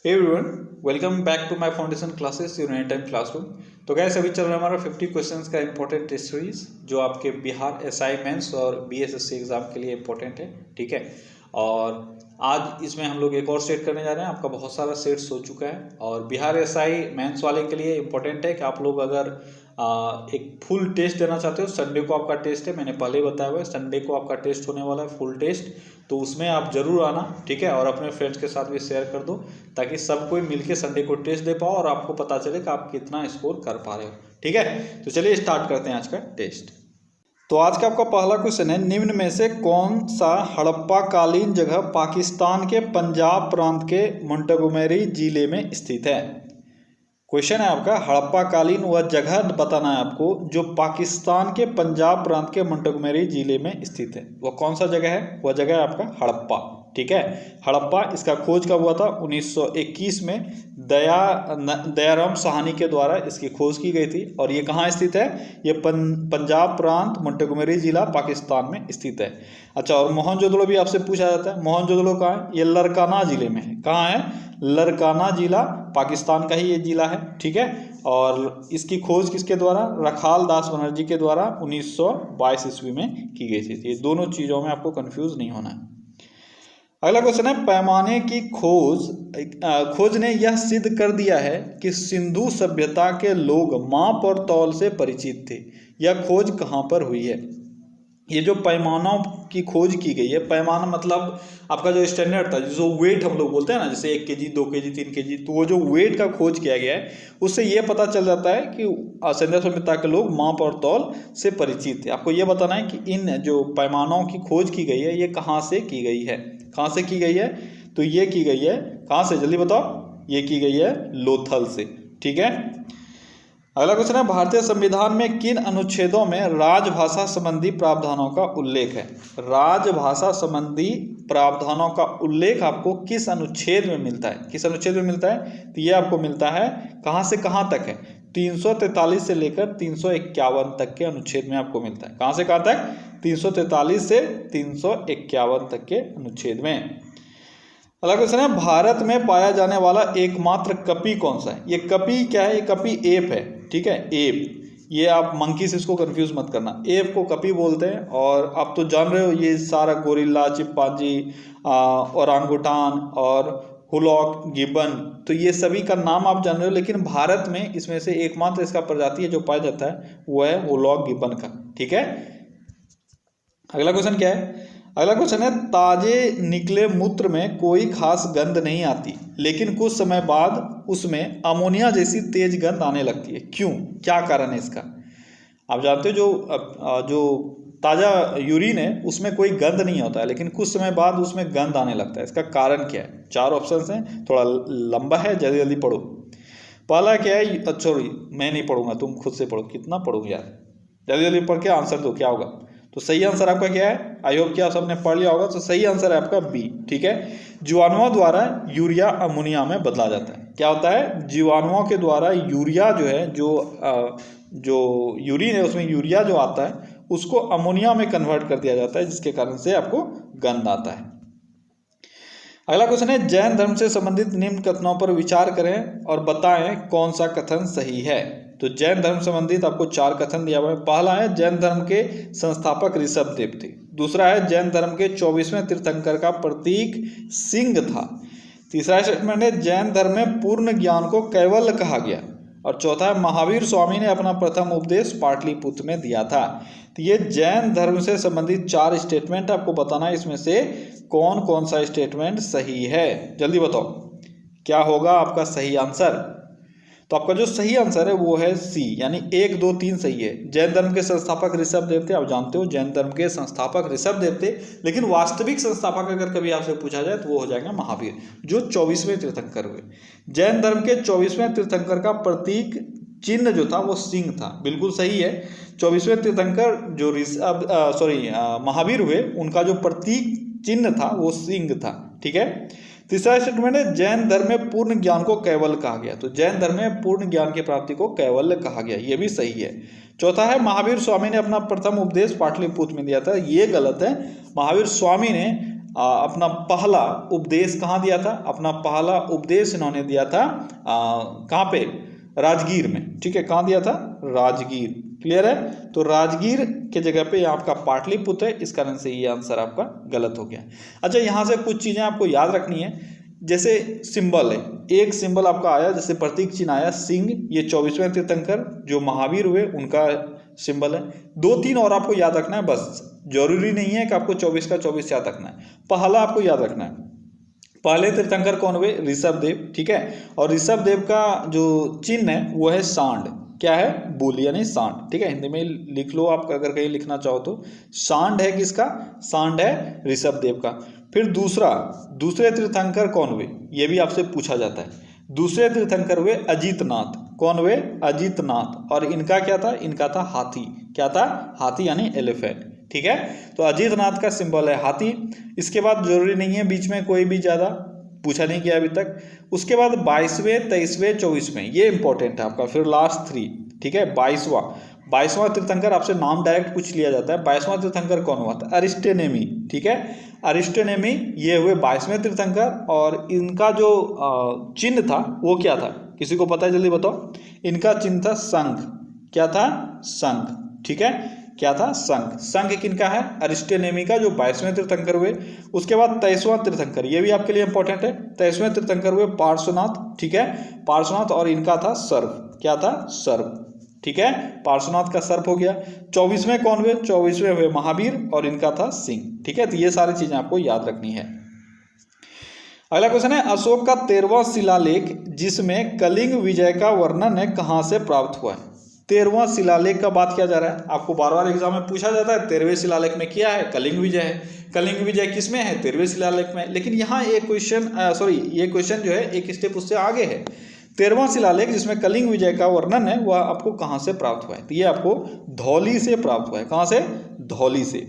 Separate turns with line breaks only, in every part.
Hey everyone, welcome back to my foundation classes your any time classroom. तो guys अभी चल रहा है हमारा 50 क्वेश्चंस का इंपॉर्टेंट टेस्ट सीरीज जो आपके बिहार एसआई मेंस और बीएसएससी एग्जाम के लिए इंपॉर्टेंट है। ठीक है, और आज इसमें हम लोग एक और सेट करने जा रहे हैं। आपका बहुत सारा सेट्स हो चुका है और बिहार एसआई मेंस वाले के लिए इंपॉर्टेंट है कि आप लोग अगर एक फुल टेस्ट देना चाहते हो, संडे को आपका टेस्ट है, मैंने पहले ही बताया हुआ है, संडे को आपका टेस्ट होने वाला है फुल टेस्ट। तो उसमें आप जरूर आना, ठीक है, और अपने फ्रेंड्स के साथ भी शेयर कर दो ताकि सब कोई मिलके संडे को टेस्ट दे पाओ और आपको पता चले कि आप कितना स्कोर कर पा रहे हो। ठीक है, तो चलिए स्टार्ट करते हैं आज का टेस्ट। तो आज का आपका पहला क्वेश्चन है, निम्न में से कौन सा हड़प्पा कालीन जगह पाकिस्तान के पंजाब प्रांत के मोंटगोमेरी जिले में स्थित है। क्वेश्चन है आपका, हड़प्पा कालीन वह जगह बताना है आपको जो पाकिस्तान के पंजाब प्रांत के मोंटगोमेरी जिले में स्थित है। वह कौन सा जगह है? वह जगह है आपका हड़प्पा। ठीक है, हड़प्पा, इसका खोज कब हुआ था? 1921 में दयाराम साहनी के द्वारा इसकी खोज की गई थी। और ये कहाँ स्थित है? ये पंजाब प्रांत मोंटगोमेरी जिला पाकिस्तान में स्थित है। अच्छा, और मोहनजोदड़ो भी आपसे पूछा जाता है। मोहनजोदड़ो कहाँ है? ये लरकाना जिले में है। कहाँ है? लरकाना जिला, पाकिस्तान का ही ये जिला है। ठीक है, और इसकी खोज किसके द्वारा? रखाल दास बनर्जी के द्वारा 1922 ईस्वी में की गई थी। ये दोनों चीज़ों में आपको कंफ्यूज नहीं होना है। अगला क्वेश्चन है, पैमाने की खोज ने यह सिद्ध कर दिया है कि सिंधु सभ्यता के लोग माप और तौल से परिचित थे। यह खोज कहाँ पर हुई है? ये जो पैमानों की खोज की गई है, पैमाना मतलब आपका जो स्टैंडर्ड था, जो वेट हम लोग बोलते हैं ना, जैसे 1 केजी 2 केजी 3 केजी, तो वो जो वेट का खोज किया गया है उससे ये पता चल जाता है कि सिंधु सभ्यता के लोग माप और तौल से परिचित थे। आपको ये बताना है कि इन जो पैमानों की खोज की गई है ये कहाँ से की गई है। कहाँ से की गई है? तो ये की गई है कहाँ से, जल्दी बताओ। ये की गई है लोथल से। ठीक है, अगला क्वेश्चन है, भारतीय संविधान में किन अनुच्छेदों में राजभाषा संबंधी प्रावधानों का उल्लेख है? राजभाषा संबंधी प्रावधानों का उल्लेख आपको किस अनुच्छेद में मिलता है? किस अनुच्छेद में मिलता है? तो ये आपको मिलता है कहाँ से कहाँ तक है? 343 से लेकर 351 तक के अनुच्छेद में आपको मिलता है। कहाँ से कहाँ तक? 343 से 351 तक के अनुच्छेद में। अगला क्वेश्चन है, भारत में पाया जाने वाला एकमात्र कपी कौन सा है? ये कपी क्या है? ये कपी एप है। ठीक है, एप, ये आप मंकी से इसको कंफ्यूज मत करना। एप को कपी बोलते हैं। और आप तो जान रहे हो ये सारा गोरिल्ला, चिंपांजी, ओरांगुटान और हुलॉक, गिब्बन, तो ये सभी का नाम आप जान रहे हो, लेकिन भारत में इसमें से एकमात्र इसका प्रजाति है जो पाया जाता है वो है हुलॉक गिब्बन का। ठीक है, अगला क्वेश्चन क्या है? अगला क्वेश्चन है, ताजे निकले मूत्र में कोई खास गंध नहीं आती, लेकिन कुछ समय बाद उसमें अमोनिया जैसी तेज गंध आने लगती है। क्यों? क्या कारण है इसका? आप जानते हो जो ताज़ा यूरिन है उसमें कोई गंध नहीं होता है, लेकिन कुछ समय बाद उसमें गंध आने लगता है। इसका कारण क्या है? 4 ऑप्शन हैं, थोड़ा लंबा है, जल्दी जल्दी पढ़ो। पहला क्या है? सॉरी, मैं नहीं पढ़ूंगा, तुम खुद से पढ़ो। कितना पढ़ूँ यार, जल्दी जल्दी पढ़ के आंसर दो, क्या होगा? तो सही आंसर आपका क्या है? आई होप कि आप सबने पढ़ लिया होगा। तो सही आंसर है आपका बी। ठीक है, जीवाणुओं द्वारा यूरिया अमोनिया में बदला जाता है। क्या होता है? जीवाणुओं के द्वारा यूरिया जो है, जो यूरिन है उसमें यूरिया जो आता है उसको अमोनिया में कन्वर्ट कर दिया जाता है, जिसके कारण से आपको गंध आता है। अगला क्वेश्चन है, जैन धर्म से संबंधित निम्न कथनों पर विचार करें और बताएं कौन सा कथन सही है। तो जैन धर्म संबंधित आपको 4 कथन दिया हुआ है। पहला है, जैन धर्म के संस्थापक ऋषभदेव थे। दूसरा है, जैन धर्म के 24वें तीर्थंकर का प्रतीक सिंह था। तीसरा स्टेटमेंट है, जैन धर्म में पूर्ण ज्ञान को कैवल्य कहा गया। और चौथा है, महावीर स्वामी ने अपना प्रथम उपदेश पाटलिपुत्र में दिया था। तो ये जैन धर्म से संबंधित 4 स्टेटमेंट आपको बताना है, इसमें से कौन कौन सा स्टेटमेंट सही है। जल्दी बताओ क्या होगा आपका सही आंसर। तो आपका जो सही आंसर है वो है सी, यानी 1 2 3 सही है। जैन धर्म के संस्थापक ऋषभदेव थे। आप जानते हो जैन धर्म के संस्थापक ऋषभदेव थे, लेकिन वास्तविक संस्थापक अगर कभी आपसे पूछा जाए तो वो हो जाएगा महावीर, जो 24वें तीर्थंकर हुए। जैन धर्म के 24वें तीर्थंकर का प्रतीक चिन्ह जो था वो सिंह था। बिल्कुल सही है। 24वें तीर्थंकर जो महावीर हुए, उनका जो प्रतीक चिन्ह था वो सिंह था। ठीक है, तीसरा स्टेटमेंट है, जैन धर्म में पूर्ण ज्ञान को कैवल्य कहा गया। तो जैन धर्म में पूर्ण ज्ञान की प्राप्ति को कैवल्य कहा गया, ये भी सही है। चौथा है, महावीर स्वामी ने अपना प्रथम उपदेश पाटलिपुत्र में दिया था। ये गलत है। महावीर स्वामी ने अपना पहला उपदेश कहाँ दिया था? अपना पहला उपदेश इन्होंने दिया था कहाँ पे? राजगीर में। ठीक है, कहाँ दिया था? राजगीर। क्लियर है? तो राजगीर के जगह पे आपका पाटलिपुत्र है, इस कारण से ये आंसर आपका गलत हो गया। अच्छा, यहाँ से कुछ चीजें आपको याद रखनी है। जैसे सिंबल है, एक सिंबल आपका आया, जैसे प्रतीक चिन्ह आया सिंह, ये 24वें तीर्थंकर जो महावीर हुए उनका सिंबल है। 2-3 और आपको याद रखना है, बस जरूरी नहीं है कि आपको 24 का 24 याद रखना है। पहला आपको याद रखना है, पहले तीर्थंकर कौन हुए? ऋषभ देव। ठीक है, और ऋषभ देव का जो चिन्ह है वो है सांड। क्या है? बुल यानी सांड। ठीक है, हिंदी में लिख लो आप अगर कहीं लिखना चाहो तो। सांड है किसका? सांड है ऋषभ देव का। फिर दूसरे तीर्थंकर कौन हुए? ये भी आपसे पूछा जाता है। दूसरे तीर्थंकर हुए अजीतनाथ। कौन हुए? अजीतनाथ। और इनका क्या था? इनका था हाथी। क्या था? हाथी यानी एलिफेंट। ठीक है, तो अजीतनाथ का सिंबल है हाथी। इसके बाद जरूरी नहीं है बीच में कोई भी ज्यादा पूछा नहीं गया अभी तक। उसके बाद 22वें 23वें 24वें ये इंपॉर्टेंट है आपका। फिर लास्ट 3। ठीक है, 22वां तीर्थंकर आपसे नाम डायरेक्ट पूछ लिया जाता है। 22वां तीर्थंकर कौन हुआ था? अरिस्टोनेमी। ठीक है, अरिस्टोनेमी ये हुए 22वें तीर्थंकर। और इनका जो चिन्ह था वो क्या था? किसी को पता है? जल्दी बताओ। इनका चिन्ह था शंख। क्या था? शंख। ठीक है, क्या था? शंख। शंख किनका है? अरिस्टोनेमी का, जो 22वें तीर्थंकर हुए। उसके बाद 23वां तीर्थंकर, ये भी आपके लिए इंपॉर्टेंट है। 23वें तीर्थंकर हुए पार्श्वनाथ। ठीक है, पार्श्वनाथ, और इनका था सर्प। क्या था? सर्प। ठीक है, पार्श्वनाथ का सर्प हो गया। 24वें कौन हुए? 24वें हुए महावीर, और इनका था सिंह। ठीक है, तो ये सारी चीजें आपको याद रखनी है। अगला क्वेश्चन है, अशोक का 13वां शिलालेख जिसमें कलिंग विजय का वर्णन है कहां से प्राप्त हुआ है? 13वां शिलालेख का बात किया जा रहा है। आपको बार बार एग्जाम में पूछा जाता है 13वें शिलालेख में क्या है? कलिंग विजय है। कलिंग विजय किसमें है? 13वें शिलालेख में। लेकिन यहाँ एक क्वेश्चन ये क्वेश्चन जो है एक स्टेप उससे आगे है। 13वां शिलालेख जिसमें कलिंग विजय का वर्णन है वह आपको कहां से प्राप्त हुआ है? तो ये आपको धौली से प्राप्त हुआ है। कहां से? धौली से।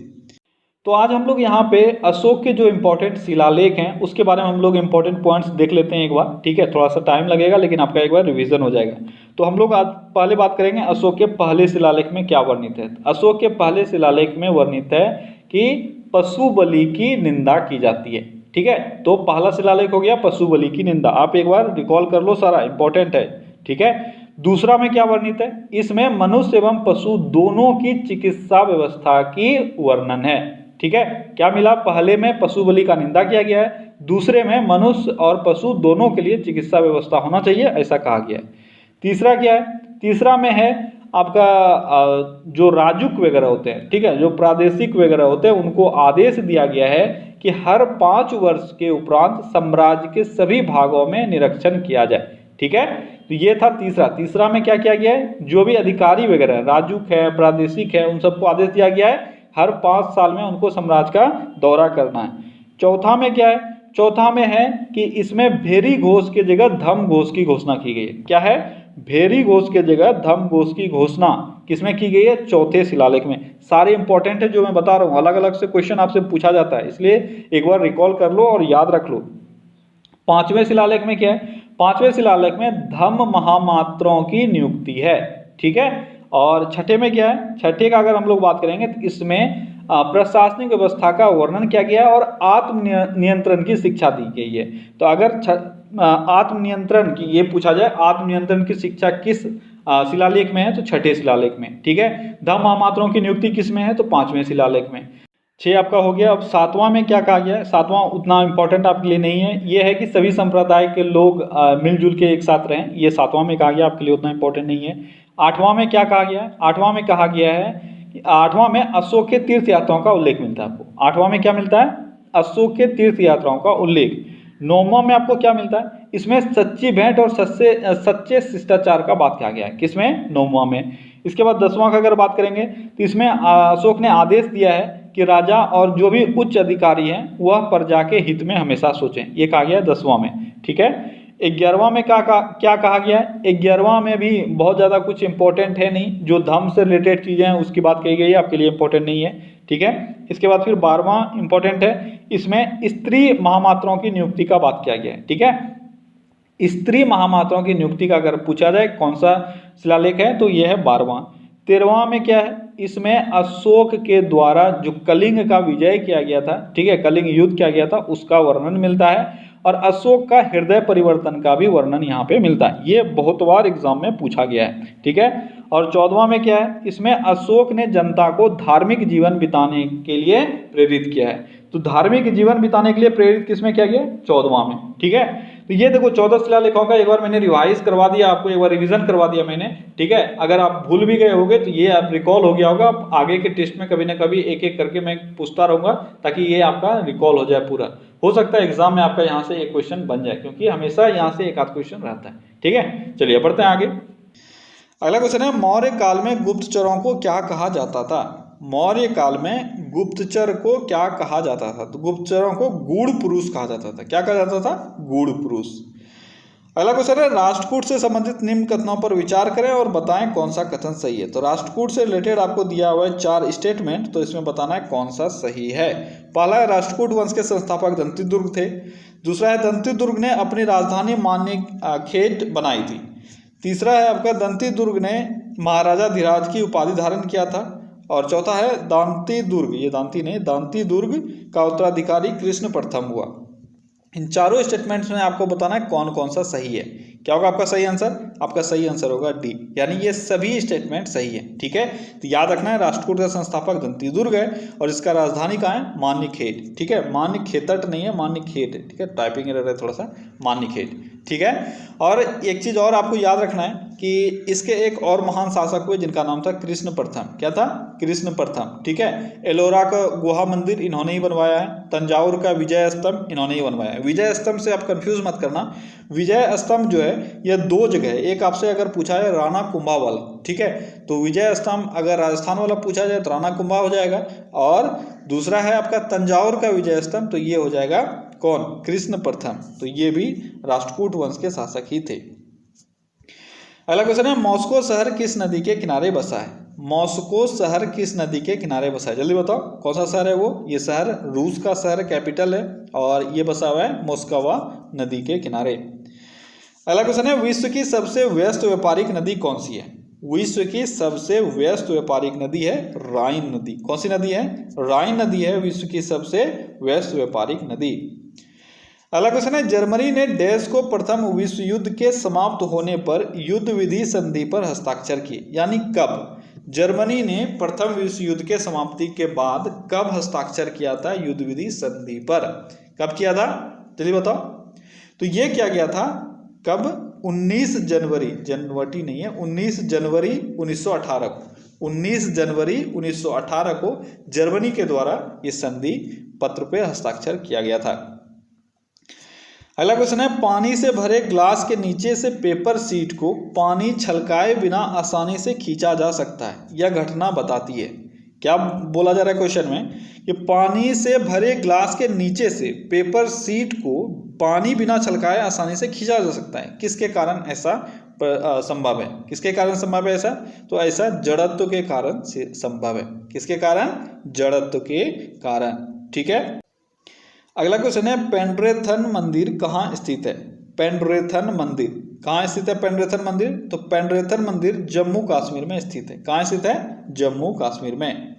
तो आज हम लोग यहाँ पे अशोक के जो इम्पोर्टेंट शिलालेख हैं उसके बारे में हम लोग इम्पोर्टेंट पॉइंट्स देख लेते हैं एक बार। ठीक है, थोड़ा सा टाइम लगेगा लेकिन आपका एक बार रिवीजन हो जाएगा। तो हम लोग आज पहले बात करेंगे अशोक के पहले शिलालेख में क्या वर्णित है। अशोक के पहले शिलालेख में वर्णित है कि पशु बलि की निंदा की जाती है। ठीक है, तो पहला शिलालेख हो गया पशु बलि की निंदा। आप एक बार रिकॉल कर लो, सारा इंपॉर्टेंट है। ठीक है, दूसरा में क्या वर्णित है? इसमें मनुष्य एवं पशु दोनों की चिकित्सा व्यवस्था की वर्णन है। ठीक है, क्या मिला? पहले में पशु बलि का निंदा किया गया है, दूसरे में मनुष्य और पशु दोनों के लिए चिकित्सा व्यवस्था होना चाहिए ऐसा कहा गया है। तीसरा क्या है? तीसरा में है आपका जो राजुक वगैरह होते हैं, ठीक है, जो प्रादेशिक वगैरह होते हैं, उनको आदेश दिया गया है कि हर 5 वर्ष के उपरांत साम्राज्य के सभी भागों में निरीक्षण किया जाए। ठीक है, तो ये था तीसरा में क्या किया गया है? जो भी अधिकारी वगैरह राजुक है, प्रादेशिक है, उन सबको आदेश दिया गया है हर 5 साल में उनको साम्राज्य का दौरा करना है। चौथा में क्या है? चौथा में है कि इसमें भेरी घोष की जगह धम घोष की घोषणा की गई है। क्या है? भेरी घोष के जगह धम घोष की घोषणा किसमें की गई है? चौथे शिलालेख में। सारे इंपॉर्टेंट है जो मैं बता रहा हूँ, अलग अलग से क्वेश्चन आपसे पूछा जाता है, इसलिए एक बार रिकॉल कर लो और याद रख लो। 5वें शिलालेख में क्या है? 5वें शिलालेख में धम्म महामात्रों की नियुक्ति है। ठीक है, और छठे में क्या है? छठे का अगर हम लोग बात करेंगे तो इसमें प्रशासनिक व्यवस्था का वर्णन किया गया है और आत्मनियंत्रण की शिक्षा दी गई है। तो अगर आत्मनियंत्रण की ये पूछा जाए, आत्मनियंत्रण की शिक्षा किस शिलालेख में है? तो छठे शिलालेख में। ठीक है, धम्म महामात्रों की नियुक्ति किस में है? तो 5वें शिलालेख में। 6 आपका हो गया। अब 7वां में क्या कहा गया है? 7वां उतना इंपॉर्टेंट आपके लिए नहीं है, ये है कि सभी संप्रदाय के लोग मिलजुल के एक साथ रहें, ये 7वां में कहा गया, आपके लिए उतना इंपॉर्टेंट नहीं है। 8वां में क्या कहा गया है? 8वां में कहा गया है कि 8वां में अशोक के तीर्थ यात्राओं का उल्लेख मिलता है आपको। 8वां में क्या मिलता है? अशोक के तीर्थ यात्राओं का उल्लेख। 9वां में आपको क्या मिलता है? इसमें सच्ची भेंट और सच्चे शिष्टाचार का बात किया गया है। किसमें? 9वां में। इसके बाद 10वां का अगर बात करेंगे तो इसमें अशोक ने आदेश दिया है कि राजा और जो भी उच्च अधिकारी हैं वह प्रजा के हित में हमेशा सोचें, ये कहा गया है 10वां में। ठीक है, 11वां में क्या कहा गया है? 11वां में भी बहुत ज़्यादा कुछ इंपॉर्टेंट है नहीं, जो धर्म से रिलेटेड चीज़ें हैं उसकी बात कही गई है, आपके लिए इंपॉर्टेंट नहीं है। ठीक है, इसके बाद फिर 12वां इंपॉर्टेंट है, इसमें स्त्री महामात्राओं की नियुक्ति का बात किया गया है। ठीक है, स्त्री महामात्राओं की नियुक्ति का अगर पूछा जाए कौन सा शिलालेख है तो यह है 12वां। 13वां में क्या है, इसमें अशोक के द्वारा जो कलिंग का विजय किया गया था, ठीक है, कलिंग युद्ध किया गया था, उसका वर्णन मिलता है और अशोक का हृदय परिवर्तन का भी वर्णन यहाँ पे मिलता है। ये बहुत बार एग्जाम में पूछा गया है, ठीक है। और 14वां में क्या है, इसमें अशोक ने जनता को धार्मिक जीवन बिताने के लिए प्रेरित किया है। तो धार्मिक जीवन बिताने के लिए प्रेरित किसमें किया गया, 14वां में, ठीक है। तो ये देखो 14 शिलालेखों का एक बार मैंने रिवाइज करवा दिया आपको, एक बार रिवीजन करवा दिया मैंने, ठीक है। अगर आप भूल भी गए होगे तो ये आप रिकॉल हो गया होगा, आप आगे के टेस्ट में कभी ना कभी एक एक करके मैं पूछता रहूंगा ताकि ये आपका रिकॉल हो जाए पूरा। हो सकता है एग्जाम में आपका यहाँ से एक क्वेश्चन बन जाए, क्योंकि हमेशा यहाँ से एक आध क्वेश्चन रहता है, ठीक है। चलिए बढ़ते हैं आगे। अगला क्वेश्चन है, मौर्य काल में गुप्तचरों को क्या कहा जाता था। मौर्य काल में गुप्तचर को क्या कहा जाता था, तो गुप्तचरों को गूढ़ पुरुष कहा जाता था। क्या कहा जाता था, गूढ़ पुरुष। अगला क्वेश्चन है, राष्ट्रकूट से संबंधित निम्न कथनों पर विचार करें और बताएं कौन सा कथन सही है। तो राष्ट्रकूट से रिलेटेड आपको दिया हुआ है 4 स्टेटमेंट, तो इसमें बताना है कौन सा सही है। पहला है, राष्ट्रकूट वंश के संस्थापक दंतीदुर्ग थे। दूसरा है, दंतीदुर्ग ने अपनी राजधानी मान्यखेड़ बनाई थी। तीसरा है आपका, दंतीदुर्ग ने महाराजा धीराज की उपाधि धारण किया था। और चौथा है, दांतीदुर्ग, ये दांती नहीं, दांतीदुर्ग का उत्तराधिकारी कृष्ण प्रथम हुआ। इन चारों स्टेटमेंट्स में आपको बताना है कौन कौन सा सही है। क्या होगा आपका सही आंसर, आपका सही आंसर होगा डी, यानी ये सभी स्टेटमेंट सही है, ठीक है। तो याद रखना है, राष्ट्रकूट का संस्थापक दंतीदुर्ग है और इसका राजधानी कहाँ है, मान्यखेड़, ठीक है। मान्यखेतट नहीं है, मान्यखेड़, ठीक है, टाइपिंग एरर है थोड़ा सा, मान्यखेड़, ठीक है। और एक चीज और आपको याद रखना है कि इसके एक और महान शासक हुए जिनका नाम था कृष्ण प्रथम। क्या था, कृष्ण प्रथम, ठीक है। एलोरा का गुहा मंदिर इन्होंने ही बनवाया है। तंजावुर का विजय स्तंभ इन्होंने ही बनवाया है। विजय स्तंभ से आप कंफ्यूज मत करना, विजय स्तंभ जो है यह 2 जगह है। एक आपसे अगर पूछा है राणा कुंभा वाला, ठीक है, तो विजय स्तंभ अगर राजस्थान वाला पूछा जाए तो राणा कुंभा हो जाएगा। और दूसरा है आपका तंजावुर का विजय स्तंभ, तो ये हो जाएगा कौन, कृष्ण प्रथम। तो ये भी राष्ट्रकूट वंश के शासक ही थे। अगला क्वेश्चन है, मॉस्को शहर किस नदी के किनारे बसा है। मॉस्को शहर किस नदी के किनारे बसा है, जल्दी बताओ कौन सा शहर है वो। ये शहर रूस का शहर कैपिटल है और ये बसा हुआ है मोस्कवा नदी के किनारे। अगला क्वेश्चन है, विश्व की सबसे व्यस्त व्यापारिक नदी कौन सी है। विश्व की सबसे व्यस्त व्यापारिक नदी है राइन नदी। कौन सी नदी है, राइन नदी है विश्व की सबसे व्यस्त व्यापारिक नदी। अगला क्वेश्चन है, जर्मनी ने डैश को प्रथम विश्व युद्ध के समाप्त होने पर युद्ध विधि संधि पर हस्ताक्षर किए, यानी कब। जर्मनी ने प्रथम विश्व युद्ध के समाप्ति के बाद कब हस्ताक्षर किया था युद्ध विधि संधि पर, कब किया था, जल्दी बताओ। तो ये किया गया था कब, 19 जनवरी, जनवरी नहीं है, 19 जनवरी 1918 को, 19 जनवरी 1918 को जर्मनी के द्वारा ये संधि पत्र पे हस्ताक्षर किया गया था। अगला क्वेश्चन है, पानी से भरे ग्लास के नीचे से पेपर सीट को पानी छलकाए बिना आसानी से खींचा जा सकता है, यह घटना बताती है। क्या बोला जा रहा है क्वेश्चन में कि पानी से भरे ग्लास के नीचे से पेपर सीट को पानी बिना छलकाए आसानी से खींचा जा सकता है, किसके कारण ऐसा संभव है, किसके कारण संभव है ऐसा, तो ऐसा जड़त्व के कारण से संभव है। किसके कारण, जड़त्व के कारण, ठीक है। अगला क्वेश्चन है, पेंड्रेथन मंदिर कहाँ स्थित है। पेंड्रेथन मंदिर कहाँ स्थित है, पेंड्रेथन मंदिर, तो पेंड्रेथन मंदिर जम्मू कश्मीर में स्थित है। कहाँ स्थित है, जम्मू कश्मीर में।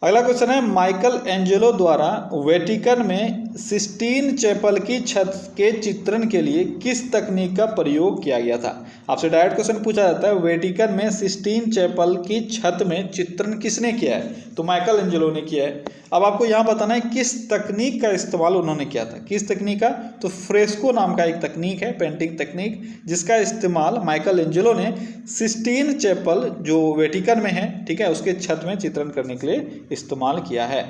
अगला क्वेश्चन है, माइकल एंजेलो द्वारा वेटिकन में सिस्टीन चैपल की छत के चित्रण के लिए किस तकनीक का प्रयोग किया गया था। आपसे डायरेक्ट क्वेश्चन पूछा जाता है, वेटिकन में सिस्टीन चैपल की छत में चित्रण किसने किया है, तो माइकल एंजेलो ने किया है। अब आपको यहाँ बताना है किस तकनीक का इस्तेमाल उन्होंने किया था, किस तकनीक का, तो फ्रेस्को नाम का एक तकनीक है, पेंटिंग तकनीक, जिसका इस्तेमाल माइकल एंजेलो ने सिस्टीन चैपल जो वेटिकन में है, ठीक है, उसके छत में चित्रण करने के लिए इस्तेमाल किया है।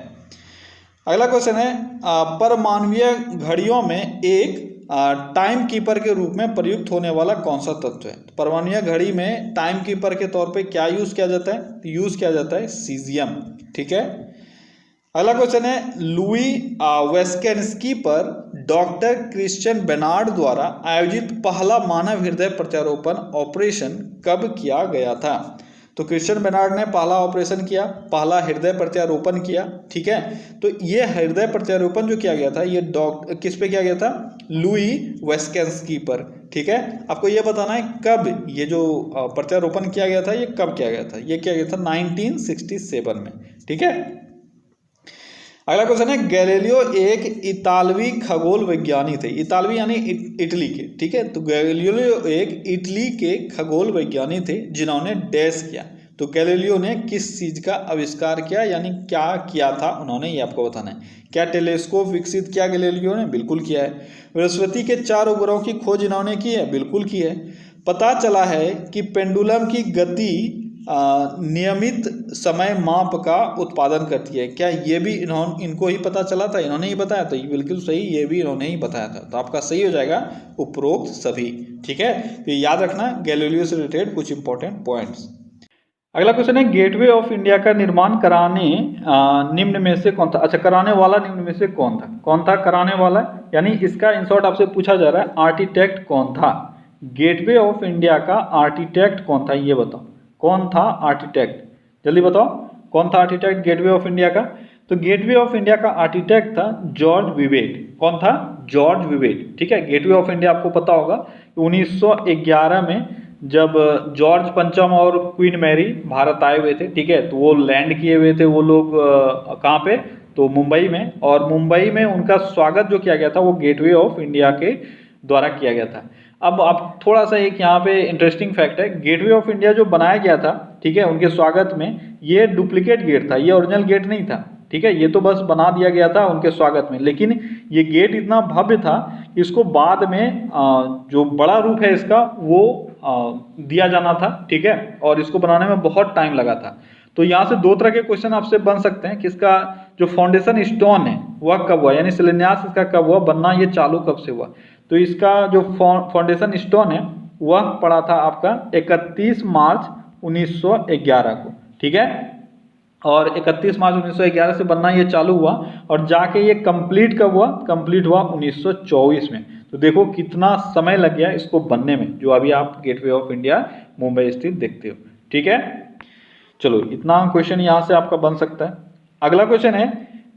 अगला क्वेश्चन है, परमाणुीय घड़ियों में एक टाइम कीपर के रूप में प्रयुक्त होने वाला कौन सा तत्व है। परमाणुीय घड़ी में टाइम कीपर के तौर पे क्या यूज किया जाता है, तो यूज किया जाता है सीजियम, ठीक है। अगला क्वेश्चन है, लुई वेस्केंस्की पर डॉक्टर क्रिश्चियन बेनार्ड द्वारा आयोजित पहला मानव हृदय प्रत्यारोपण ऑपरेशन कब किया गया था। तो क्रिश्चियन बेनार्ड ने पहला ऑपरेशन किया, पहला हृदय प्रत्यारोपण किया, ठीक है। तो ये हृदय प्रत्यारोपण जो किया गया था ये किस पे किया गया था? लुई वेस्केंस्की पर, ठीक है। आपको ये बताना है कब ये जो प्रत्यारोपण किया गया था ये कब किया गया था? ये किया गया था 1967 में, ठीक है। अगला क्वेश्चन है, गैलीलियो एक इतालवी खगोल विज्ञानी थे। इतालवी यानी इटली के, ठीक है। तो गैलीलियो एक इटली के खगोल विज्ञानी थे जिन्होंने डैश किया। तो गैलीलियो ने किस चीज का आविष्कार किया, यानी क्या किया था उन्होंने, ये आपको बताना है। क्या टेलीस्कोप विकसित किया गैलीलियो ने? बिल्कुल किया है। बृहस्पति के 4 उपग्रहों की खोज इन्होंने की है? बिल्कुल की है। पता चला है कि पेंडुलम की गति नियमित समय माप का उत्पादन करती है। क्या ये भी इनको ही पता चला था, इन्होंने ही बताया? तो ये बिल्कुल सही, ये भी इन्होंने ही बताया था। तो आपका सही हो जाएगा उपरोक्त सभी, ठीक है। तो याद रखना गैलीलियो से रिलेटेड कुछ इंपॉर्टेंट पॉइंट्स। अगला क्वेश्चन है, गेटवे ऑफ इंडिया का निर्माण कराने निम्न में से कौन था? अच्छा, कराने वाला निम्न में से कौन था? कौन था कराने वाला? यानी इसका इन शॉर्ट आपसे पूछा जा रहा है आर्किटेक्ट कौन था? गेटवे ऑफ इंडिया का आर्किटेक्ट कौन था, ये बताओ। कौन था आर्किटेक्ट? जल्दी बताओ, कौन था आर्किटेक्ट गेटवे ऑफ इंडिया का? तो गेटवे ऑफ इंडिया का आर्किटेक्ट था जॉर्ज विवेट। कौन था? जॉर्ज विवेट, ठीक है। गेटवे ऑफ इंडिया आपको पता होगा 1911 में जब जॉर्ज पंचम और क्वीन मैरी भारत आए हुए थे, ठीक है। तो वो लैंड किए हुए थे वो लोग कहाँ पे? तो मुंबई में। और मुंबई में उनका स्वागत जो किया गया था वो गेटवे ऑफ इंडिया के द्वारा किया गया था। अब आप थोड़ा सा एक यहाँ पे इंटरेस्टिंग फैक्ट है, गेटवे ऑफ इंडिया जो बनाया गया था, ठीक है, उनके स्वागत में, ये डुप्लीकेट गेट था, ये ओरिजिनल गेट नहीं था, ठीक है। ये तो बस बना दिया गया था उनके स्वागत में, लेकिन ये गेट इतना भव्य था, इसको बाद में जो बड़ा रूप है इसका वो दिया जाना था, ठीक है। और इसको बनाने में बहुत टाइम लगा था। तो यहाँ से 2 तरह के क्वेश्चन आपसे बन सकते हैं कि इसका जो फाउंडेशन स्टोन है वह कब हुआ, यानी शिलान्यास इसका कब हुआ, बनना ये चालू कब से हुआ। तो इसका जो फाउंडेशन स्टोन है वह पड़ा था आपका 31 मार्च 1911 को, ठीक है। और 31 मार्च 1911 से बनना ये चालू हुआ और जाके ये कंप्लीट कब हुआ? कंप्लीट हुआ 1924 में। तो देखो कितना समय लग गया इसको बनने में, जो अभी आप गेटवे ऑफ इंडिया मुंबई स्थित देखते हो, ठीक है। चलो, इतना क्वेश्चन यहाँ से आपका बन सकता है। अगला क्वेश्चन है,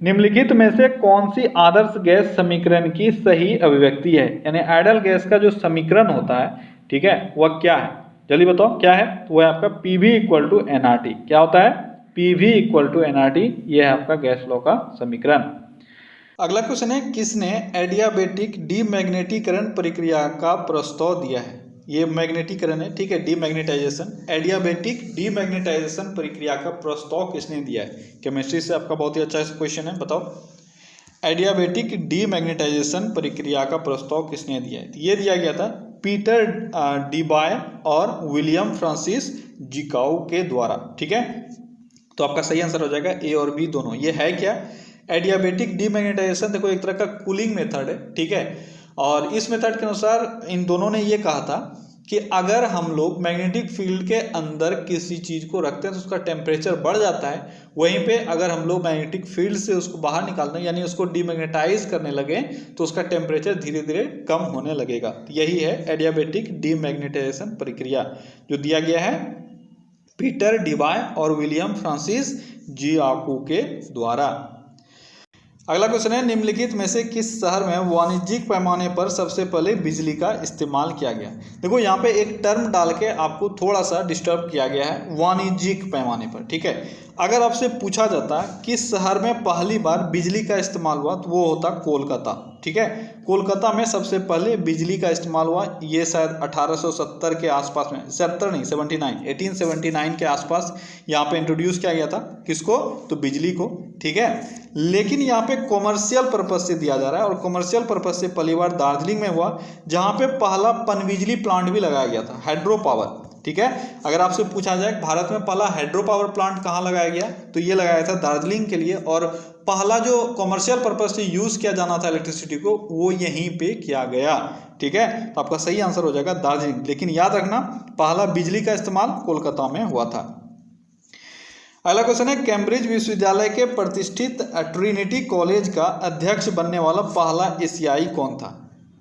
निम्नलिखित में से कौन सी आदर्श गैस समीकरण की सही अभिव्यक्ति है? यानी आइडियल गैस का जो समीकरण होता है, ठीक है, वह क्या है? जल्दी बताओ क्या है? तो वह आपका PV = nRT। क्या होता है? PV = nRT, यह है आपका गैस लॉ का समीकरण। अगला क्वेश्चन है, किसने एडियाबेटिक डीमैग्नेटीकरण प्रक्रिया का प्रस्ताव दिया है? ये मैग्नेटीकरण है, ठीक है, डीमैग्नेटाइजेशन। एडियाबेटिक डीमैग्नेटाइजेशन प्रक्रिया का प्रस्ताव किसने दिया है? केमिस्ट्री से आपका बहुत ही अच्छा क्वेश्चन है, बताओ। एडियाबेटिक डीमैग्नेटाइजेशन प्रक्रिया का प्रस्ताव किसने दिया है? ये दिया गया था पीटर डीबाय और विलियम फ्रांसिस जिकाउ के द्वारा, ठीक है। तो आपका सही आंसर हो जाएगा A और B दोनों। ये है क्या? एडियाबेटिक डीमैग्नेटाइजेशन देखो एक तरह का कूलिंग मेथड है, ठीक है। और इस मेथड के अनुसार इन दोनों ने ये कहा था कि अगर हम लोग मैग्नेटिक फील्ड के अंदर किसी चीज़ को रखते हैं तो उसका टेम्परेचर बढ़ जाता है, वहीं पे अगर हम लोग मैग्नेटिक फील्ड से उसको बाहर निकालते हैं यानी उसको डीमैग्नेटाइज करने लगे तो उसका टेम्परेचर धीरे धीरे कम होने लगेगा। यही है एडियाबेटिक डीमैग्नेटाइजेशन प्रक्रिया, जो दिया गया है पीटर डीबाय और विलियम फ्रांसिस जिकाउ के द्वारा। अगला क्वेश्चन है, निम्नलिखित में से किस शहर में वाणिज्यिक पैमाने पर सबसे पहले बिजली का इस्तेमाल किया गया? देखो यहाँ पे एक टर्म डाल के आपको थोड़ा सा डिस्टर्ब किया गया है, वाणिज्यिक पैमाने पर, ठीक है। अगर आपसे पूछा जाता किस शहर में पहली बार बिजली का इस्तेमाल हुआ तो वो होता कोलकाता, ठीक है। कोलकाता में सबसे पहले बिजली का इस्तेमाल हुआ, ये शायद 1870 के आसपास में, 70 नहीं 79, 1879 के आसपास यहाँ पे इंट्रोड्यूस किया गया था। किसको? तो बिजली को, ठीक है। लेकिन यहाँ पे कॉमर्शियल पर्पज से दिया जा रहा है और कॉमर्शियल पर्पज से पहली बार दार्जिलिंग में हुआ, जहाँ पे पहला पनबिजली प्लांट भी लगाया गया था, हाइड्रो पावर, ठीक है। अगर आपसे पूछा जाए भारत में पहला हाइड्रो पावर प्लांट कहाँ लगाया गया, तो ये लगाया था दार्जिलिंग के लिए, और पहला जो कॉमर्शियल पर्पज से यूज किया जाना था इलेक्ट्रिसिटी को वो यहीं पे किया गया, ठीक है। तो आपका सही आंसर हो जाएगा दार्जिलिंग। लेकिन याद रखना पहला बिजली का इस्तेमाल कोलकाता में हुआ था। अगला क्वेश्चन है, कैम्ब्रिज विश्वविद्यालय के प्रतिष्ठित ट्रिनिटी कॉलेज का अध्यक्ष बनने वाला पहला एशियाई कौन था?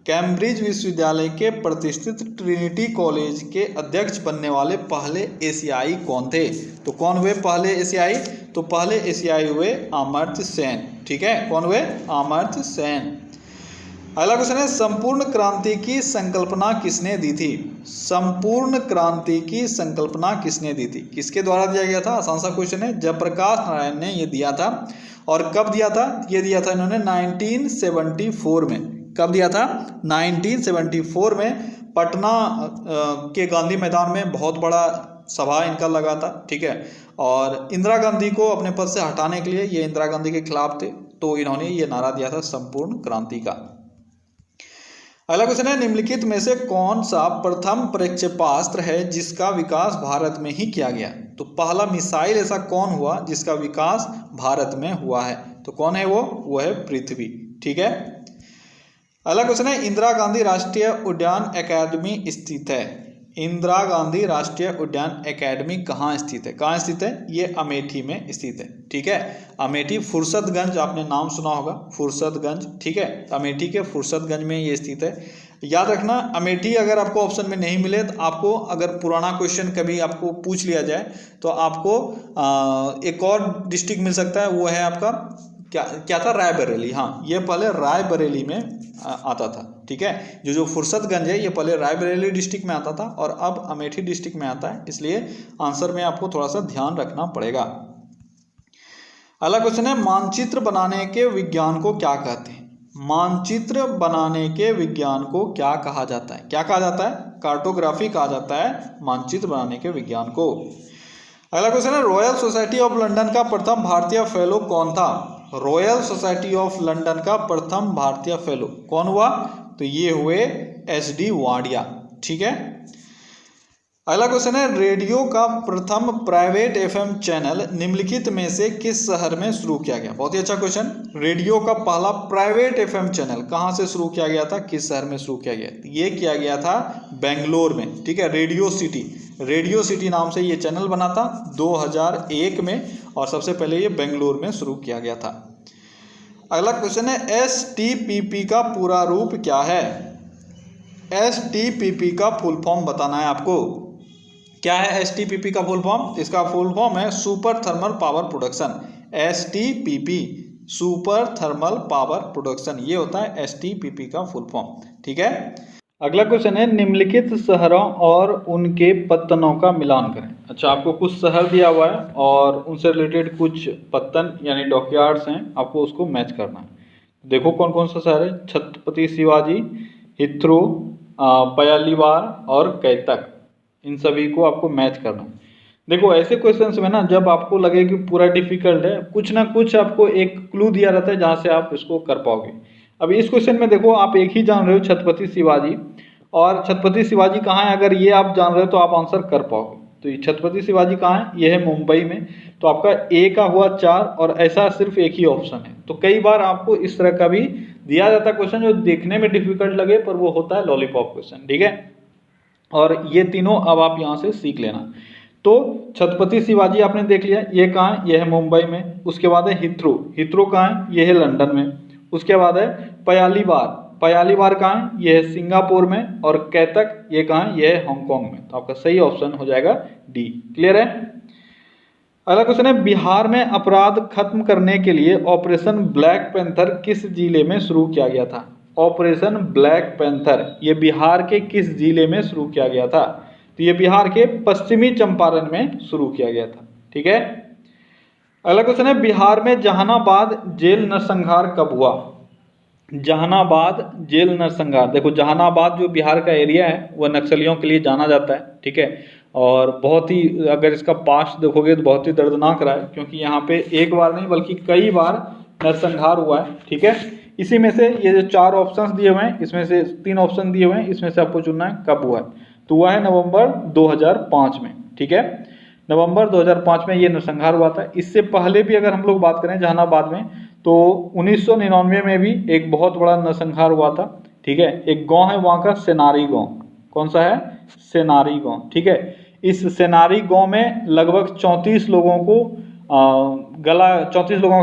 कैम्ब्रिज विश्वविद्यालय के प्रतिष्ठित ट्रिनिटी कॉलेज के अध्यक्ष बनने वाले पहले एशियाई कौन थे? तो कौन हुए पहले एशियाई? तो पहले एशियाई हुए अमर्त्य सेन। ठीक है, कौन हुए? अमर्त्य सेन। अगला क्वेश्चन है, संपूर्ण क्रांति की संकल्पना किसने दी थी? संपूर्ण क्रांति की संकल्पना किसने दी थी? किसके द्वारा दिया गया था? आसान सा क्वेश्चन है। जयप्रकाश नारायण ने ये दिया था। और कब दिया था? ये दिया था इन्होंने 1974 में। कब दिया था? 1974 में पटना के गांधी मैदान में बहुत बड़ा सभा इनका लगा था। ठीक है, और इंदिरा गांधी को अपने पद से हटाने के लिए, ये इंदिरा गांधी के खिलाफ थे, तो इन्होंने ये नारा दिया था संपूर्ण क्रांति का। अगला क्वेश्चन है, निम्नलिखित में से कौन सा प्रथम प्रक्षेपास्त्र है जिसका विकास भारत में ही किया गया? तो पहला मिसाइल ऐसा कौन हुआ जिसका विकास भारत में हुआ है? तो कौन है वो है पृथ्वी। ठीक है। अगला क्वेश्चन है, इंदिरा गांधी राष्ट्रीय उद्यान अकादमी स्थित है। इंदिरा गांधी राष्ट्रीय उद्यान अकेडमी कहाँ स्थित है? कहाँ स्थित है? ये अमेठी में स्थित है। ठीक है, अमेठी, फुर्सतगंज, आपने नाम सुना होगा, फुर्सतगंज। ठीक है, अमेठी के फुर्सतगंज में ये स्थित है। याद रखना, अमेठी अगर आपको ऑप्शन में नहीं मिले तो आपको, अगर पुराना क्वेश्चन कभी आपको पूछ लिया जाए तो आपको एक और डिस्ट्रिक्ट मिल सकता है, वो है आपका क्या था? रायबरेली। हाँ, ये पहले रायबरेली में आता था। ठीक है, जो फुर्सतगंज है ये पहले रायबरेली डिस्ट्रिक्ट में आता था और अब अमेठी डिस्ट्रिक्ट में आता है, इसलिए आंसर में आपको थोड़ा सा ध्यान रखना पड़ेगा। अगला क्वेश्चन है, मानचित्र बनाने के विज्ञान को क्या कहते हैं? मानचित्र बनाने के विज्ञान को क्या कहा जाता है? क्या कहा जाता है? कार्टोग्राफी कहा जाता है मानचित्र बनाने के विज्ञान को। अगला क्वेश्चन है, रॉयल सोसाइटी ऑफ लंदन का प्रथम भारतीय फेलो कौन था? रॉयल सोसाइटी ऑफ लंदन का प्रथम भारतीय फेलो कौन हुआ? तो ये हुए SD वाडिया। ठीक है। अगला क्वेश्चन है, रेडियो का प्रथम प्राइवेट FM चैनल निम्नलिखित में से किस शहर में शुरू किया गया? बहुत ही अच्छा क्वेश्चन। रेडियो का पहला प्राइवेट FM चैनल कहाँ से शुरू किया गया था? किस शहर में शुरू किया गया? ये किया गया था बेंगलोर में। ठीक है, रेडियो सिटी नाम से ये चैनल बना था 2001 में और सबसे पहले ये बेंगलोर में शुरू किया गया था। अगला क्वेश्चन है, STPP का पूरा रूप क्या है? STPP का फुल फॉर्म बताना है आपको। क्या है STPP का फुल फॉर्म? इसका फुल फॉर्म है super thermal power production. STPP, super thermal power production, ये होता है STPP का फुल फॉर्म। ठीक है। अगला क्वेश्चन है, निम्नलिखित शहरों और उनके पत्तनों का मिलान करें। अच्छा, आपको कुछ शहर दिया हुआ है और उनसे रिलेटेड कुछ पत्तन यानी डॉकयार्ड्स हैं, आपको उसको मैच करना है। देखो कौन कौन सा शहर है? छत्रपति शिवाजी, हिथ्रो, पयालीवार और कैतक, इन सभी को आपको मैच करना है। देखो, ऐसे क्वेश्चंस में ना, जब आपको लगे कि पूरा डिफिकल्ट है, कुछ ना कुछ आपको एक क्लू दिया रहता है जहाँ से आप इसको कर पाओगे। अभी इस क्वेश्चन में देखो, आप एक ही जान रहे हो, छत्रपति शिवाजी, और छत्रपति शिवाजी कहाँ है अगर ये आप जान रहे हो तो आप आंसर कर पाओगे। तो ये छत्रपति शिवाजी कहाँ है? ये है मुंबई में। तो आपका ए का हुआ 4 और ऐसा सिर्फ एक ही ऑप्शन है। तो कई बार आपको इस तरह का भी दिया जाता है क्वेश्चन जो देखने में डिफिकल्ट लगे, पर वो होता है लॉलीपॉप क्वेश्चन। ठीक है, और ये तीनों अब आप यहाँ से सीख लेना। तो छत्रपति शिवाजी आपने देख लिया, ये कहाँ है? ये है मुंबई में। उसके बाद है हिथ्रो कहाँ है? ये है लंदन में। उसके बाद है पयालीवार कहाँ है? ये है सिंगापुर में। और कैतक ये कहाँ है? ये है हांगकांग में। तो आपका सही ऑप्शन हो जाएगा डी। क्लियर है। अगला क्वेश्चन है, बिहार में अपराध खत्म करने के लिए ऑपरेशन ब्लैक पैंथर किस जिले में शुरू किया गया था? ऑपरेशन ब्लैक पैंथर ये बिहार के किस जिले में शुरू किया गया था? तो ये बिहार के पश्चिमी चंपारण में शुरू किया गया था। ठीक है। अगला क्वेश्चन है, बिहार में जहानाबाद जेल नरसंहार कब हुआ? जहानाबाद जेल नरसंहार, देखो जहानाबाद जो बिहार का एरिया है वह नक्सलियों के लिए जाना जाता है। ठीक है, और बहुत ही, अगर इसका पास्ट देखोगे तो बहुत ही दर्दनाक रहा है, क्योंकि यहाँ पे एक बार नहीं बल्कि कई बार नरसंहार हुआ है। ठीक है, इसी में से ये जो 4 ऑप्शंस दिए हुए हैं, इसमें से 3 ऑप्शन दिए हुए हैं, इसमें से आपको चुनना है कब हुआ है। तो हुआ है नवंबर 2005 में। ठीक है, नवंबर 2005 में ये नरसंहार हुआ था। इससे पहले भी अगर हम लोग बात करें जहानाबाद में, तो 1999 में भी एक बहुत बड़ा नरसंहार हुआ था। ठीक है, एक गांव है वहाँ का सेनारी गांव। कौन सा है? सेनारी गांव। ठीक है, इस सेनारी गांव में लगभग 34 लोगों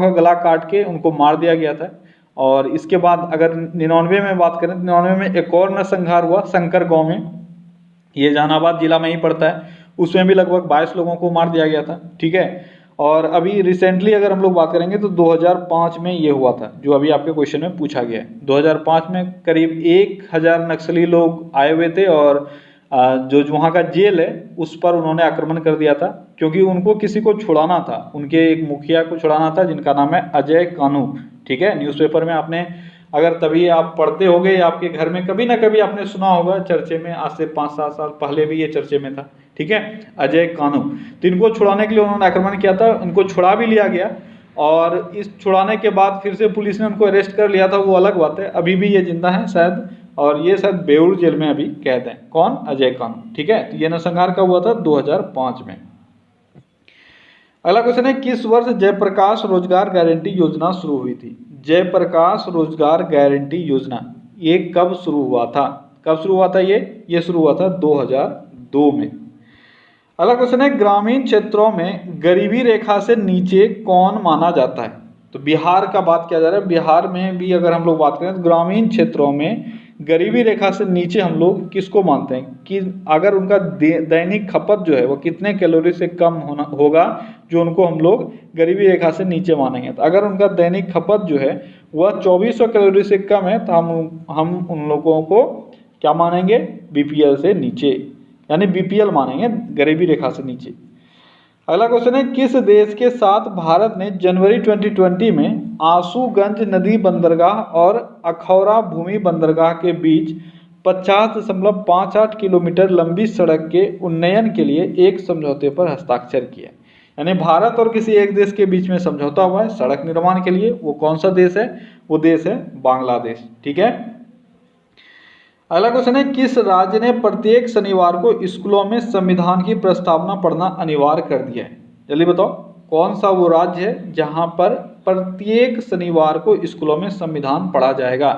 का गला काट के उनको मार दिया गया था। और इसके बाद अगर 99 में बात करें तो 99 में एक और नरसंहार हुआ शंकर गांव में, ये जहानाबाद जिला में ही पड़ता है, उसमें भी लगभग 22 लोगों को मार दिया गया था, ठीक है। और अभी रिसेंटली अगर हम लोग बात करेंगे तो 2005 में ये हुआ था, जो अभी आपके क्वेश्चन में पूछा गया है। 2005 में करीब 1000 नक्सली लोग आए हुए थे और जो वहाँ का जेल है उस पर उन्होंने आक्रमण कर दिया था, क्योंकि उनको किसी को छुड़ाना था, उनके एक मुखिया को छुड़ाना था जिनका नाम है अजय कानू, ठीक है। न्यूज़पेपर में आपने अगर तभी आप पढ़ते होगे या आपके घर में कभी ना कभी आपने सुना होगा चर्चे में, आज से 5-7 साल पहले भी ये चर्चे में था, ठीक है, अजय कानू। तो इनको छुड़ाने के लिए उन्होंने आक्रमण किया था, उनको छुड़ा भी लिया गया और इस छुड़ाने के बाद फिर से पुलिस ने उनको अरेस्ट कर लिया था, वो अलग बात है। अभी भी ये जिंदा है शायद, और ये शायद बेउर जेल में अभी कैद हैं। कौन? अजय कानू, ठीक है। तो ये नरसंहार का हुआ था 2005 में। अगला क्वेश्चन है, किस वर्ष जयप्रकाश रोजगार गारंटी योजना शुरू हुई थी? जयप्रकाश रोजगार गारंटी योजना ये कब शुरू हुआ था? कब शुरू हुआ था ये शुरू हुआ था 2002 में। अगला क्वेश्चन है, ग्रामीण क्षेत्रों में गरीबी रेखा से नीचे कौन माना जाता है? तो बिहार का बात किया जा रहा है। बिहार में भी अगर हम लोग बात करें तो ग्रामीण क्षेत्रों में गरीबी रेखा से नीचे हम लोग किसको मानते हैं कि अगर उनका दैनिक खपत जो है वो कितने कैलोरी से कम होगा, जो उनको हम लोग गरीबी रेखा से नीचे मानेंगे। तो अगर उनका दैनिक खपत जो है वह 2400 कैलोरी से कम है तो हम उन लोगों को क्या मानेंगे? बीपीएल से नीचे, यानी बीपीएल मानेंगे, गरीबी रेखा से नीचे। अगला क्वेश्चन है, किस देश के साथ भारत ने जनवरी 2020 में आंसूगंज नदी बंदरगाह और अखौरा भूमि बंदरगाह के बीच 50.58 किलोमीटर लंबी सड़क के उन्नयन के लिए एक समझौते पर हस्ताक्षर किया? यानी भारत और किसी एक देश के बीच में समझौता हुआ है सड़क निर्माण के लिए। वो कौन सा देश है? वो देश है बांग्लादेश, ठीक है। अगला क्वेश्चन है, किस राज्य ने प्रत्येक शनिवार को स्कूलों में संविधान की प्रस्तावना पढ़ना अनिवार्य कर दिया है? जल्दी बताओ, कौन सा वो राज्य है जहां पर प्रत्येक शनिवार को स्कूलों में संविधान पढ़ा जाएगा?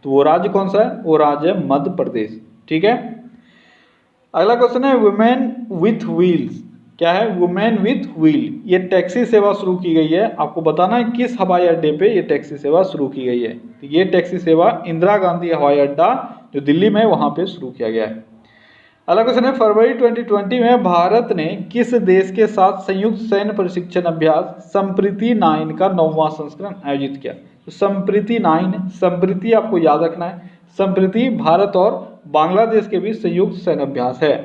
तो वो राज्य कौन सा है? वो राज्य है मध्य प्रदेश, ठीक है। अगला क्वेश्चन है, वुमेन विथ व्हील्स क्या है? वुमेन विथ व्हील ये टैक्सी सेवा शुरू की गई है। आपको बताना है किस हवाई अड्डे पे ये टैक्सी सेवा शुरू की गई है। तो ये टैक्सी सेवा इंदिरा गांधी हवाई अड्डा जो दिल्ली में वहां पे शुरू किया गया है। अगला क्वेश्चन है, फरवरी 2020 में भारत ने किस देश के साथ संयुक्त सैन्य प्रशिक्षण अभ्यास संप्रीति 9 का 9वां संस्करण आयोजित किया? तो संप्रीति 9, संप्रीति आपको याद रखना है, संप्रीति भारत और बांग्लादेश के बीच संयुक्त सैन्य अभ्यास है।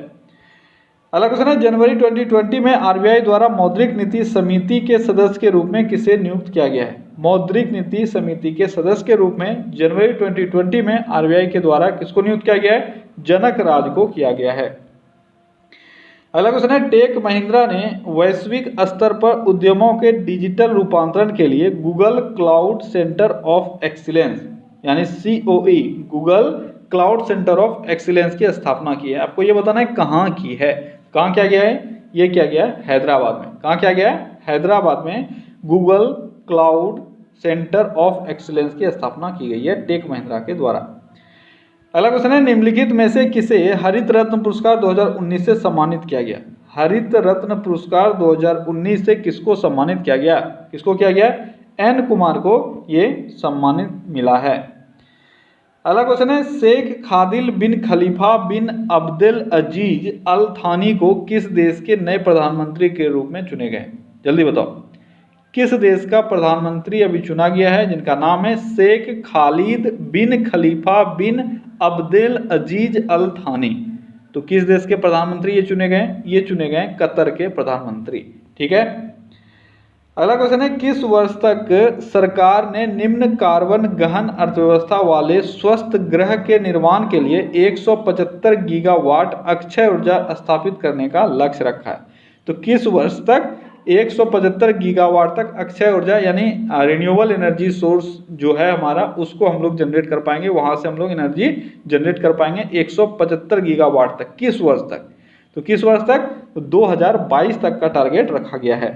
अगला क्वेश्चन है, जनवरी 2020 में आरबीआई द्वारा मौद्रिक नीति समिति के सदस्य के रूप में किसे नियुक्त किया गया है? मौद्रिक नीति समिति के सदस्य के रूप में जनवरी 2020 में आरबीआई के द्वारा किसको नियुक्त किया गया है? जनक राज को किया गया है। अगला क्वेश्चन है, टेक महिंद्रा ने वैश्विक स्तर पर उद्यमों के डिजिटल रूपांतरण के लिए Google cloud centre of excellence यानी COE Google cloud centre of excellence की स्थापना की है। आपको ये बताना है कहाँ की है, कहाँ किया गया है? ये किया गया है हैदराबाद में। कहाँ किया गया है? हैदराबाद में Google cloud centre of excellence की स्थापना की गई है टेक महिंद्रा के द्वारा। अगला क्वेश्चन है, निम्नलिखित में से किसे हरित रत्न पुरस्कार 2019 से सम्मानित किया गया? हरित रत्न पुरस्कार 2019 से किसको सम्मानित किया गया? किसको किया गया? N कुमार को ये सम्मानित मिला है। अगला क्वेश्चन है, शेख खादिल बिन खलीफा बिन अब्दुल अजीज अल थानी को किस देश के नए प्रधानमंत्री के रूप में चुने गए? जल्दी बताओ, किस देश का प्रधानमंत्री अभी चुना गया है जिनका नाम है शेख खालिद बिन खलीफा बिन अब्दुल अजीज अल थानी? तो किस देश के प्रधानमंत्री ये चुने गए? ये चुने गए कतर के प्रधानमंत्री, ठीक है। अगला क्वेश्चन है, किस वर्ष तक सरकार ने निम्न कार्बन गहन अर्थव्यवस्था वाले स्वस्थ ग्रह के निर्माण के लिए 175 गीगावाट अक्षय ऊर्जा स्थापित करने का लक्ष्य रखा है? तो किस वर्ष तक 175 गीगावाट तक अक्षय ऊर्जा यानी रिन्यूएबल एनर्जी सोर्स जो है हमारा उसको हम लोग जनरेट कर पाएंगे, वहां से हम लोग एनर्जी जनरेट कर पाएंगे 175 गीगावाट तक। किस वर्ष तक? तो किस वर्ष तक? तो 2022 तक का टारगेट रखा गया है।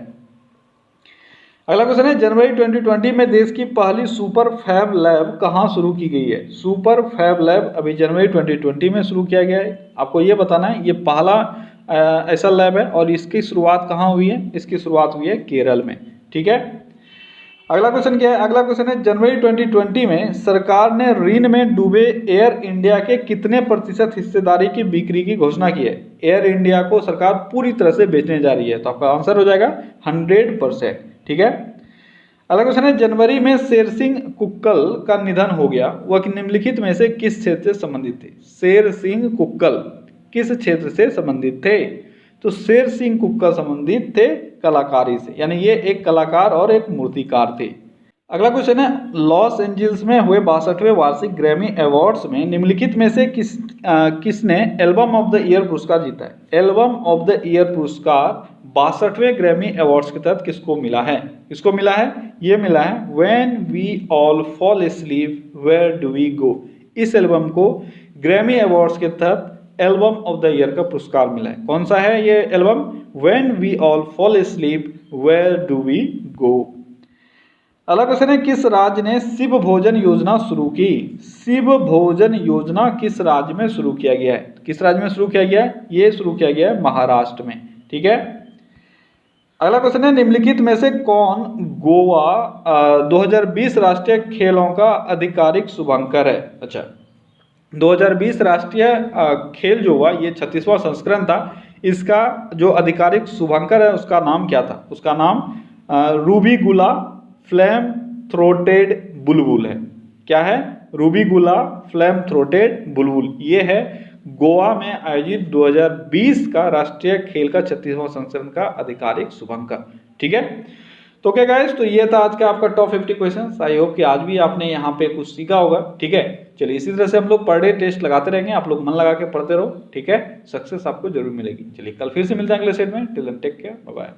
अगला क्वेश्चन है, जनवरी 2020 में देश की पहली सुपर फैब लैब कहाँ शुरू की गई है? सुपर फैब लैब अभी जनवरी 2020 में शुरू किया गया है। आपको ये बताना है ये पहला ऐसा लैब है और इसकी शुरुआत कहाँ हुई है? इसकी शुरुआत हुई है केरल में, ठीक है। अगला क्वेश्चन क्या है? अगला क्वेश्चन है जनवरी 2020 में सरकार ने ऋण में डूबे एयर इंडिया के कितने प्रतिशत हिस्सेदारी की बिक्री की घोषणा की है? एयर इंडिया को सरकार पूरी तरह से बेचने जा रही है, तो आपका आंसर हो जाएगा 100%। ठीक है। अगला क्वेश्चन है जनवरी में शेर सिंह कुक्कल का निधन हो गया, वह निम्नलिखित में से किस क्षेत्र से संबंधित थे? शेर सिंह कुक्कल किस क्षेत्र से संबंधित थे? तो शेर सिंह कुक्कल संबंधित थे कलाकारी से, यानी ये एक कलाकार और एक मूर्तिकार थे। अगला क्वेश्चन है लॉस एंजल्स में हुए 62वें वार्षिक ग्रैमी अवार्ड्स में निम्नलिखित में से किसने एल्बम ऑफ द ईयर पुरस्कार जीता है? एल्बम ऑफ द ईयर पुरस्कार 62वें ग्रैमी अवार्ड्स के तहत किसको मिला है? किसको मिला है? ये मिला है when we all fall asleep where do we go. इस एल्बम को ग्रैमी अवार्ड्स के तहत एल्बम ऑफ द ईयर का पुरस्कार मिला है। कौन सा है ये album? When we all fall asleep where do we go. अगला क्वेश्चन है किस राज्य ने शिव भोजन योजना शुरू की? शिव भोजन योजना किस राज्य में शुरू किया गया है? किस राज्य में शुरू किया गया है? ये शुरू किया गया है महाराष्ट्र में। ठीक है। अगला क्वेश्चन है निम्नलिखित में से कौन गोवा 2020 राष्ट्रीय खेलों का आधिकारिक शुभांकर है? अच्छा, 2020 राष्ट्रीय खेल जो हुआ ये 36वां संस्करण था, इसका जो आधिकारिक शुभांकर है उसका नाम क्या था? उसका नाम रूबीगुला फ्लेम थ्रोटेड बुलबुल है। क्या है? रूबीगुला फ्लेम थ्रोटेड बुलबुल। ये है गोवा में आयोजित 2020 का राष्ट्रीय खेल का 36वां संस्करण का आधिकारिक शुभांकर। ठीक है। तो क्या गाइस, तो ये था आज का आपका टॉप 50 क्वेश्चंस। आई होप कि आज भी आपने यहाँ पे कुछ सीखा होगा। ठीक है। चलिए इसी तरह से हम लोग पर डे टेस्ट लगाते रहेंगे, आप लोग मन लगा के पढ़ते रहो। ठीक है। सक्सेस आपको जरूर मिलेगी। चलिए कल फिर से मिलते हैं अगले सेट में। Till then take care, bye bye.